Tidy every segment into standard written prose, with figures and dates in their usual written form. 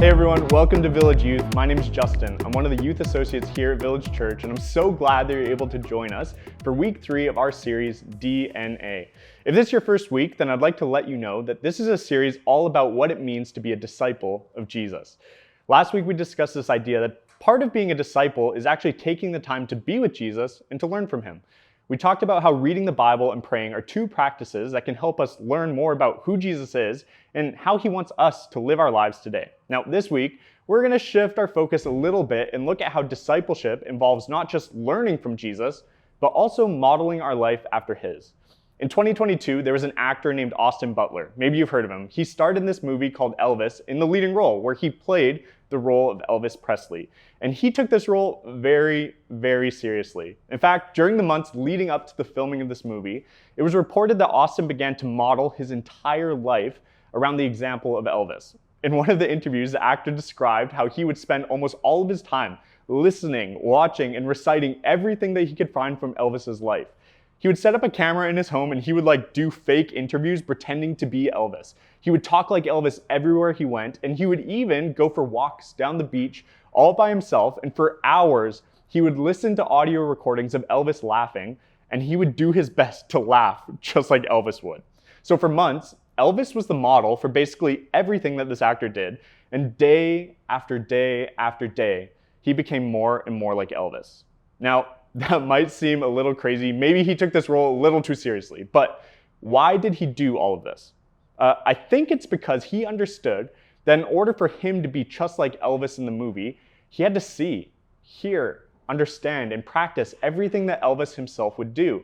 Hey everyone, welcome to Village Youth. My name is Justin. I'm one of the youth associates here at Village Church, and I'm so glad that you're able to join us for week 3 of our series, DNA. If this is your first week, then I'd like to let you know that this is a series all about what it means to be a disciple of Jesus. Last week we discussed this idea that part of being a disciple is actually taking the time to be with Jesus and to learn from him. We talked about how reading the Bible and praying are two practices that can help us learn more about who Jesus is and how he wants us to live our lives today. Now, this week, we're going to shift our focus a little bit and look at how discipleship involves not just learning from Jesus, but also modeling our life after his. In 2022, there was an actor named Austin Butler. Maybe you've heard of him. He starred in this movie called Elvis in the leading role, where he played the role of Elvis Presley. And he took this role very, very seriously. In fact, during the months leading up to the filming of this movie, it was reported that Austin began to model his entire life around the example of Elvis. In one of the interviews, the actor described how he would spend almost all of his time listening, watching, and reciting everything that he could find from Elvis's life. He would set up a camera in his home and he would do fake interviews pretending to be Elvis. He would talk like Elvis everywhere he went, and he would even go for walks down the beach all by himself, and for hours he would listen to audio recordings of Elvis laughing, and he would do his best to laugh just like Elvis would. So for months, Elvis was the model for basically everything that this actor did, and day after day after day, he became more and more like Elvis. Now, that might seem a little crazy. Maybe he took this role a little too seriously, but why did he do all of this? I think it's because he understood that in order for him to be just like Elvis in the movie, he had to see, hear, understand, and practice everything that Elvis himself would do.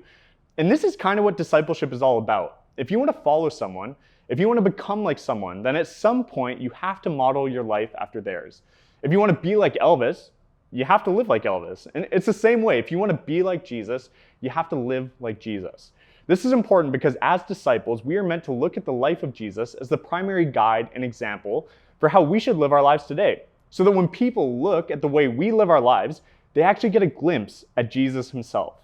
And this is kind of what discipleship is all about. If you want to follow someone, if you want to become like someone, then at some point you have to model your life after theirs. If you want to be like Elvis, you have to live like Elvis. And it's the same way. If you want to be like Jesus, you have to live like Jesus. This is important because as disciples, we are meant to look at the life of Jesus as the primary guide and example for how we should live our lives today. So that when people look at the way we live our lives, they actually get a glimpse at Jesus himself.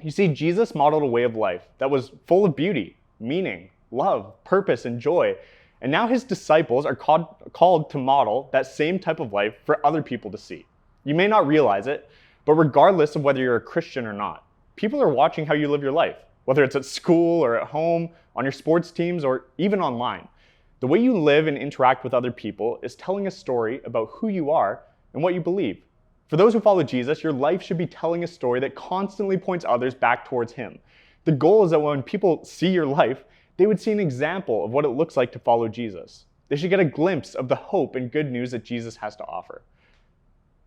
You see, Jesus modeled a way of life that was full of beauty, meaning, love, purpose, and joy. And now his disciples are called to model that same type of life for other people to see. You may not realize it, but regardless of whether you're a Christian or not, people are watching how you live your life, whether it's at school or at home, on your sports teams, or even online. The way you live and interact with other people is telling a story about who you are and what you believe. For those who follow Jesus, your life should be telling a story that constantly points others back towards him. The goal is that when people see your life, they would see an example of what it looks like to follow Jesus. They should get a glimpse of the hope and good news that Jesus has to offer.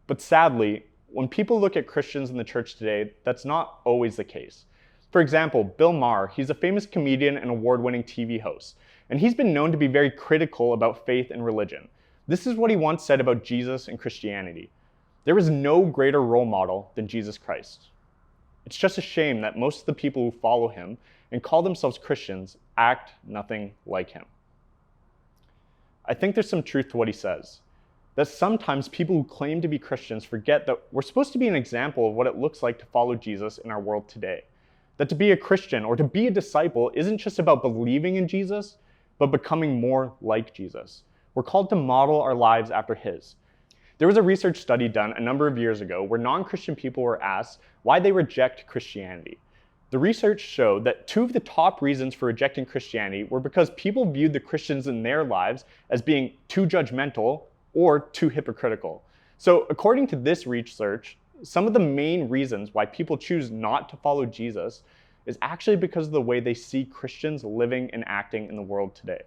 But sadly, when people look at Christians in the church today, that's not always the case. For example, Bill Maher, he's a famous comedian and award-winning TV host, and he's been known to be very critical about faith and religion. This is what he once said about Jesus and Christianity. There is no greater role model than Jesus Christ. It's just a shame that most of the people who follow him and call themselves Christians act nothing like him. I think there's some truth to what he says. That sometimes people who claim to be Christians forget that we're supposed to be an example of what it looks like to follow Jesus in our world today. That to be a Christian or to be a disciple isn't just about believing in Jesus, but becoming more like Jesus. We're called to model our lives after his. There was a research study done a number of years ago where non-Christian people were asked why they reject Christianity. The research showed that 2 of the top reasons for rejecting Christianity were because people viewed the Christians in their lives as being too judgmental or too hypocritical. So according to this research, some of the main reasons why people choose not to follow Jesus is actually because of the way they see Christians living and acting in the world today.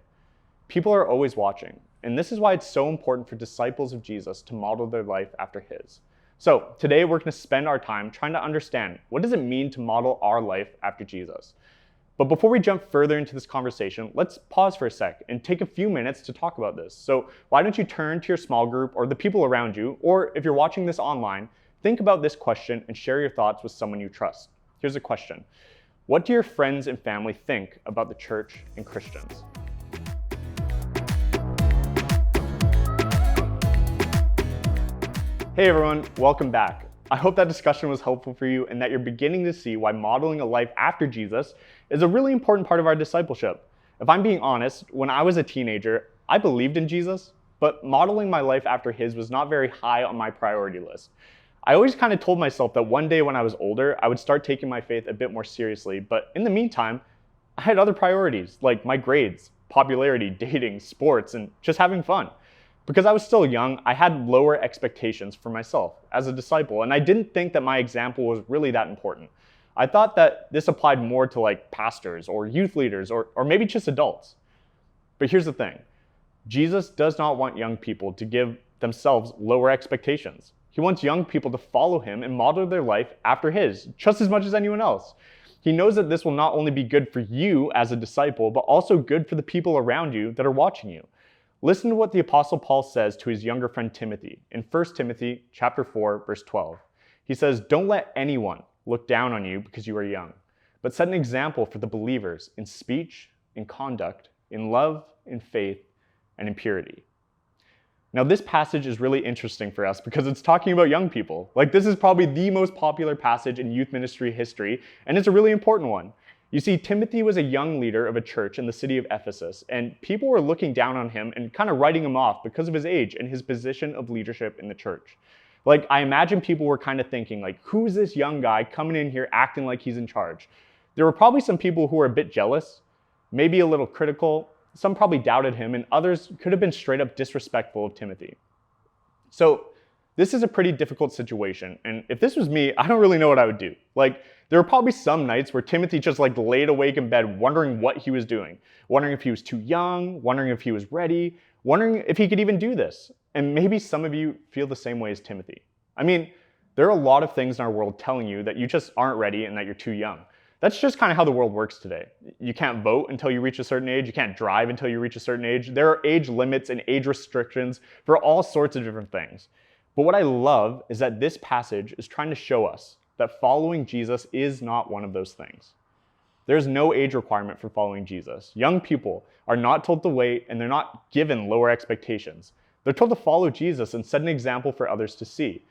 People are always watching, and this is why it's so important for disciples of Jesus to model their life after his. So today we're going to spend our time trying to understand what does it mean to model our life after Jesus. But before we jump further into this conversation, let's pause for a sec and take a few minutes to talk about this. So why don't you turn to your small group or the people around you, or if you're watching this online, think about this question and share your thoughts with someone you trust. Here's a question. What do your friends and family think about the church and Christians? Hey everyone, welcome back. I hope that discussion was helpful for you and that you're beginning to see why modeling a life after Jesus is a really important part of our discipleship. If I'm being honest, when I was a teenager, I believed in Jesus, but modeling my life after his was not very high on my priority list. I always kind of told myself that one day when I was older, I would start taking my faith a bit more seriously, but in the meantime, I had other priorities like my grades, popularity, dating, sports, and just having fun. Because I was still young, I had lower expectations for myself as a disciple, and I didn't think that my example was really that important. I thought that this applied more to like pastors or youth leaders or maybe just adults. But here's the thing. Jesus does not want young people to give themselves lower expectations. He wants young people to follow him and model their life after his, just as much as anyone else. He knows that this will not only be good for you as a disciple, but also good for the people around you that are watching you. Listen to what the Apostle Paul says to his younger friend Timothy in 1 Timothy chapter 4, verse 12. He says, "Don't let anyone look down on you because you are young, but set an example for the believers in speech, in conduct, in love, in faith, and in purity." Now, this passage is really interesting for us because it's talking about young people. Like, this is probably the most popular passage in youth ministry history, and it's a really important one. You see, Timothy was a young leader of a church in the city of Ephesus, and people were looking down on him and kind of writing him off because of his age and his position of leadership in the church. Like, I imagine people were kind of thinking, like, who's this young guy coming in here acting like he's in charge? There were probably some people who were a bit jealous, maybe a little critical. Some probably doubted him, and others could have been straight up disrespectful of Timothy. So this is a pretty difficult situation, and if this was me, I don't really know what I would do. Like, there were probably some nights where Timothy just like laid awake in bed wondering what he was doing, wondering if he was too young, wondering if he was ready, wondering if he could even do this. And maybe some of you feel the same way as Timothy. I mean, there are a lot of things in our world telling you that you just aren't ready and that you're too young. That's just kind of how the world works today. You can't vote until you reach a certain age. You can't drive until you reach a certain age. There are age limits and age restrictions for all sorts of different things. But what I love is that this passage is trying to show us that following Jesus is not one of those things. There's no age requirement for following Jesus. Young people are not told to wait, and they're not given lower expectations. They're told to follow Jesus and set an example for others to see.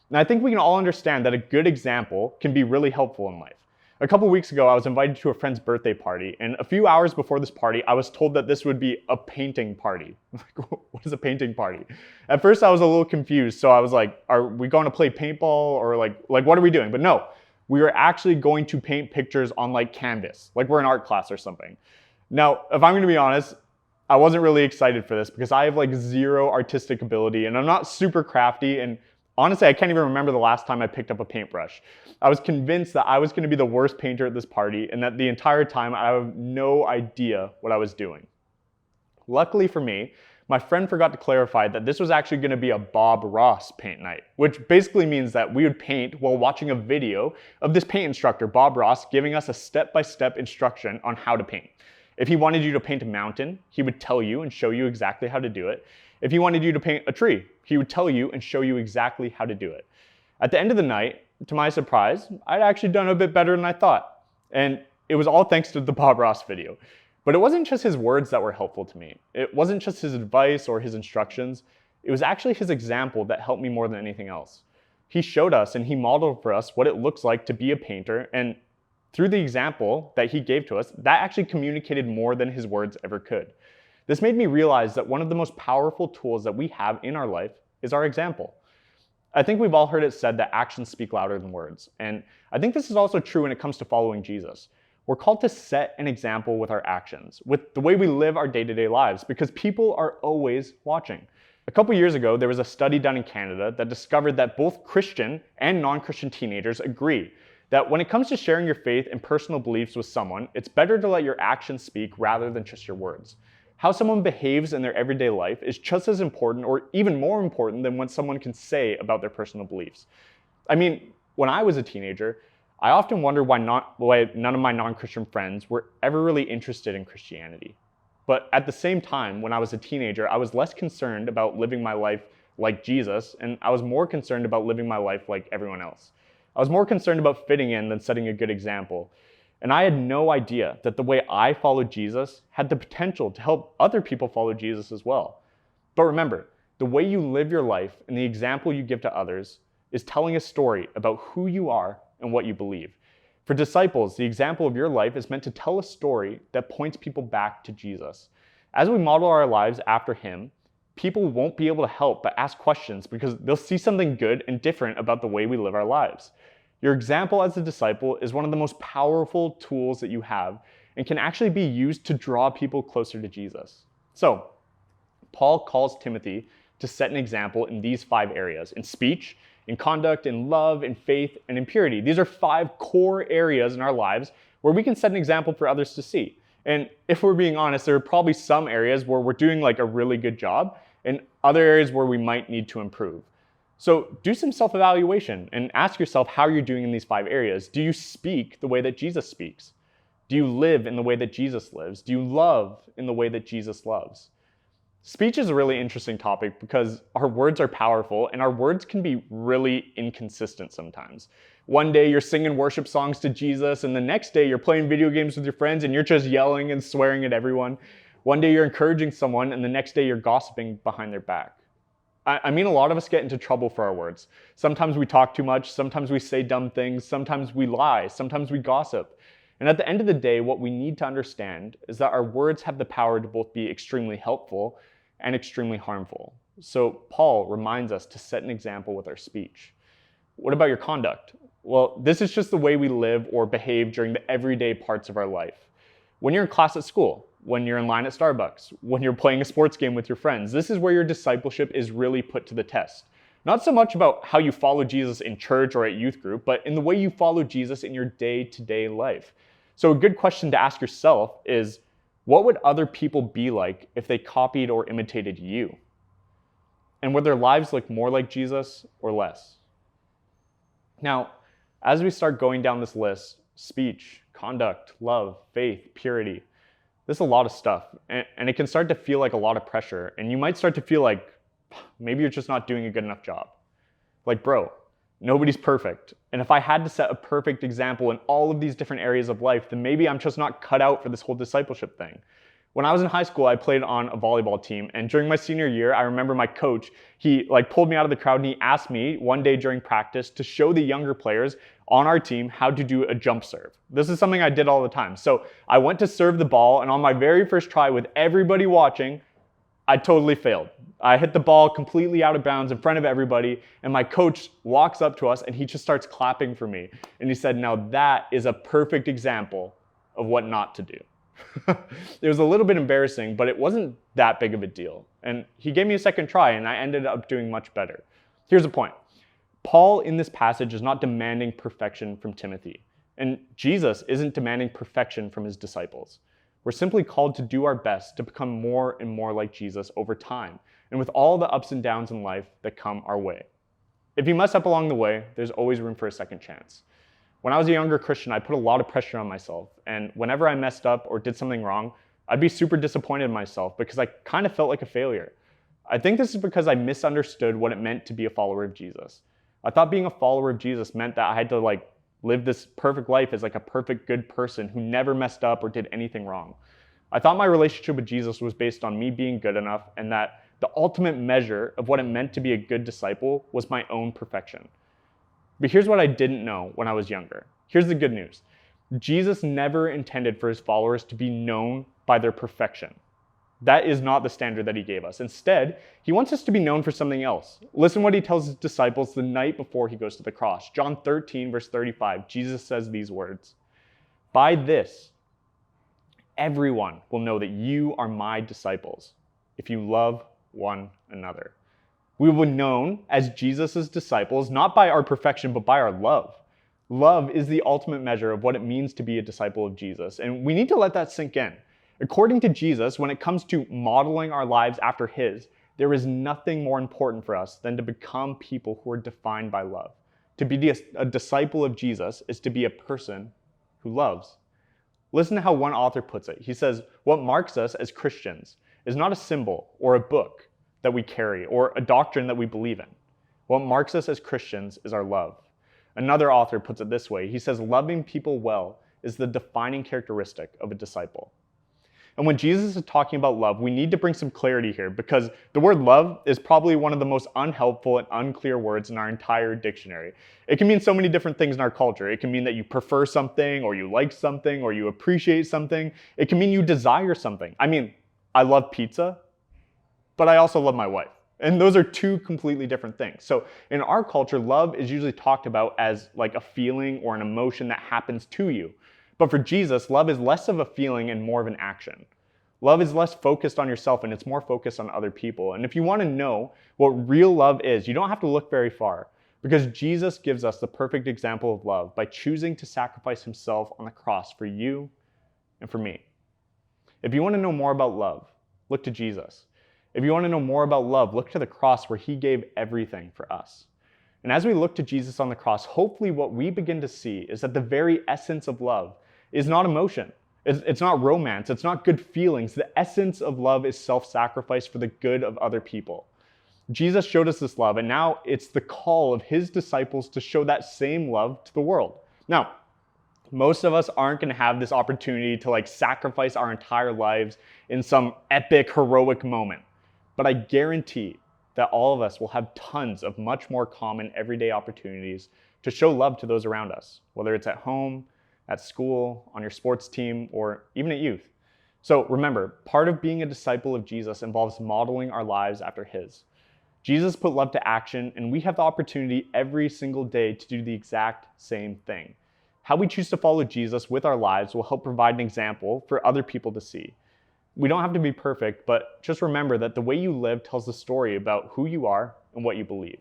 And I think we can all understand that a good example can be really helpful in life. A couple weeks ago, I was invited to a friend's birthday party, and a few hours before this party, I was told that this would be a painting party. What is a painting party? At first, I was a little confused, so I was like, are we going to play paintball, or like what are we doing? But no, we were actually going to paint pictures on like canvas, like we're in art class or something. Now, if I'm going to be honest, I wasn't really excited for this because I have like zero artistic ability, and I'm not super crafty, and honestly, I can't even remember the last time I picked up a paintbrush. I was convinced that I was going to be the worst painter at this party and that the entire time I have no idea what I was doing. Luckily for me, my friend forgot to clarify that this was actually going to be a Bob Ross paint night, which basically means that we would paint while watching a video of this paint instructor, Bob Ross, giving us a step-by-step instruction on how to paint. If he wanted you to paint a mountain, he would tell you and show you exactly how to do it. If he wanted you to paint a tree, he would tell you and show you exactly how to do it. At the end of the night, to my surprise, I'd actually done a bit better than I thought. And it was all thanks to the Bob Ross video. But it wasn't just his words that were helpful to me. It wasn't just his advice or his instructions. It was actually his example that helped me more than anything else. He showed us and he modeled for us what it looks like to be a painter, and through the example that he gave to us, that actually communicated more than his words ever could. This made me realize that one of the most powerful tools that we have in our life is our example. I think we've all heard it said that actions speak louder than words, and I think this is also true when it comes to following Jesus. We're called to set an example with our actions, with the way we live our day-to-day lives, because people are always watching. A couple years ago, there was a study done in Canada that discovered that both Christian and non-Christian teenagers agree that when it comes to sharing your faith and personal beliefs with someone, it's better to let your actions speak rather than just your words. How someone behaves in their everyday life is just as important or even more important than what someone can say about their personal beliefs. I mean, when I was a teenager, I often wondered why none of my non-Christian friends were ever really interested in Christianity. But at the same time, when I was a teenager, I was less concerned about living my life like Jesus, and I was more concerned about living my life like everyone else. I was more concerned about fitting in than setting a good example. And I had no idea that the way I followed Jesus had the potential to help other people follow Jesus as well. But remember, the way you live your life and the example you give to others is telling a story about who you are and what you believe. For disciples, the example of your life is meant to tell a story that points people back to Jesus. As we model our lives after him, people won't be able to help but ask questions because they'll see something good and different about the way we live our lives. Your example as a disciple is one of the most powerful tools that you have and can actually be used to draw people closer to Jesus. So, Paul calls Timothy to set an example in these 5 areas: in speech, in conduct, in love, in faith, and in purity. These are 5 core areas in our lives where we can set an example for others to see. And if we're being honest, there are probably some areas where we're doing like a really good job and other areas where we might need to improve. So do some self-evaluation and ask yourself how you're doing in these 5 areas. Do you speak the way that Jesus speaks? Do you live in the way that Jesus lives? Do you love in the way that Jesus loves? Speech is a really interesting topic because our words are powerful and our words can be really inconsistent sometimes. One day you're singing worship songs to Jesus and the next day you're playing video games with your friends and you're just yelling and swearing at everyone. One day you're encouraging someone and the next day you're gossiping behind their back. I mean, a lot of us get into trouble for our words. Sometimes we talk too much, sometimes we say dumb things, sometimes we lie, sometimes we gossip. And at the end of the day, what we need to understand is that our words have the power to both be extremely helpful and extremely harmful. So Paul reminds us to set an example with our speech. What about your conduct? Well, this is just the way we live or behave during the everyday parts of our life. When you're in class at school, when you're in line at Starbucks, when you're playing a sports game with your friends, this is where your discipleship is really put to the test. Not so much about how you follow Jesus in church or at youth group, but in the way you follow Jesus in your day-to-day life. So a good question to ask yourself is, what would other people be like if they copied or imitated you? And would their lives look more like Jesus or less? Now, as we start going down this list, speech, conduct, love, faith, purity, there's a lot of stuff, and it can start to feel like a lot of pressure, and you might start to feel like maybe you're just not doing a good enough job. Like, bro, nobody's perfect, and if I had to set a perfect example in all of these different areas of life, then maybe I'm just not cut out for this whole discipleship thing. When I was in high school, I played on a volleyball team, and during my senior year, I remember my coach, he pulled me out of the crowd and he asked me one day during practice to show the younger players on our team how to do a jump serve. This is something I did all the time. So I went to serve the ball, and on my very first try with everybody watching, I totally failed. I hit the ball completely out of bounds in front of everybody, and my coach walks up to us and he just starts clapping for me. And he said, "Now that is a perfect example of what not to do." It was a little bit embarrassing, but it wasn't that big of a deal. And he gave me a second try, and I ended up doing much better. Here's the point. Paul in this passage is not demanding perfection from Timothy, and Jesus isn't demanding perfection from his disciples. We're simply called to do our best to become more and more like Jesus over time, and with all the ups and downs in life that come our way. If you mess up along the way, there's always room for a second chance. When I was a younger Christian, I put a lot of pressure on myself, and whenever I messed up or did something wrong, I'd be super disappointed in myself because I kind of felt like a failure. I think this is because I misunderstood what it meant to be a follower of Jesus. I thought being a follower of Jesus meant that I had to live this perfect life as a perfect good person who never messed up or did anything wrong. I thought my relationship with Jesus was based on me being good enough, and that the ultimate measure of what it meant to be a good disciple was my own perfection. But here's what I didn't know when I was younger. Here's the good news. Jesus never intended for his followers to be known by their perfection. That is not the standard that he gave us. Instead, he wants us to be known for something else. Listen what he tells his disciples the night before he goes to the cross. John 13, verse 35, Jesus says these words, "By this, everyone will know that you are my disciples, if you love one another." We will be known as Jesus' disciples, not by our perfection, but by our love. Love is the ultimate measure of what it means to be a disciple of Jesus, and we need to let that sink in. According to Jesus, when it comes to modeling our lives after his, there is nothing more important for us than to become people who are defined by love. To be a disciple of Jesus is to be a person who loves. Listen to how one author puts it. He says, "What marks us as Christians is not a symbol or a book that we carry or a doctrine that we believe in. What marks us as Christians is our love." Another author puts it this way. He says, "Loving people well is the defining characteristic of a disciple." And when Jesus is talking about love, we need to bring some clarity here because the word love is probably one of the most unhelpful and unclear words in our entire dictionary. It can mean so many different things in our culture. It can mean that you prefer something or you like something or you appreciate something. It can mean you desire something. I mean, I love pizza, but I also love my wife. And those are two completely different things. So in our culture, love is usually talked about as like a feeling or an emotion that happens to you. But for Jesus, love is less of a feeling and more of an action. Love is less focused on yourself and it's more focused on other people. And if you want to know what real love is, you don't have to look very far, because Jesus gives us the perfect example of love by choosing to sacrifice himself on the cross for you and for me. If you want to know more about love, look to Jesus. If you want to know more about love, look to the cross where he gave everything for us. And as we look to Jesus on the cross, hopefully what we begin to see is that the very essence of love is not emotion. It's not romance. It's not good feelings. The essence of love is self-sacrifice for the good of other people. Jesus showed us this love, and now it's the call of his disciples to show that same love to the world. Now, most of us aren't going to have this opportunity to sacrifice our entire lives in some epic, heroic moment. But I guarantee that all of us will have tons of much more common everyday opportunities to show love to those around us, whether it's at home, at school, on your sports team, or even at youth. So remember, part of being a disciple of Jesus involves modeling our lives after his. Jesus put love to action, and we have the opportunity every single day to do the exact same thing. How we choose to follow Jesus with our lives will help provide an example for other people to see. We don't have to be perfect, but just remember that the way you live tells the story about who you are and what you believe.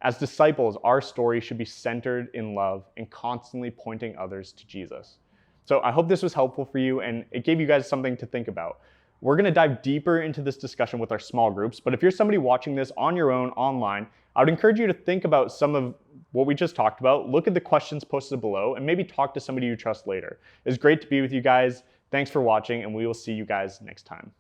As disciples, our story should be centered in love and constantly pointing others to Jesus. So I hope this was helpful for you and it gave you guys something to think about. We're going to dive deeper into this discussion with our small groups, but if you're somebody watching this on your own online, I would encourage you to think about some of what we just talked about, look at the questions posted below, and maybe talk to somebody you trust later. It's great to be with you guys. Thanks for watching, and we will see you guys next time.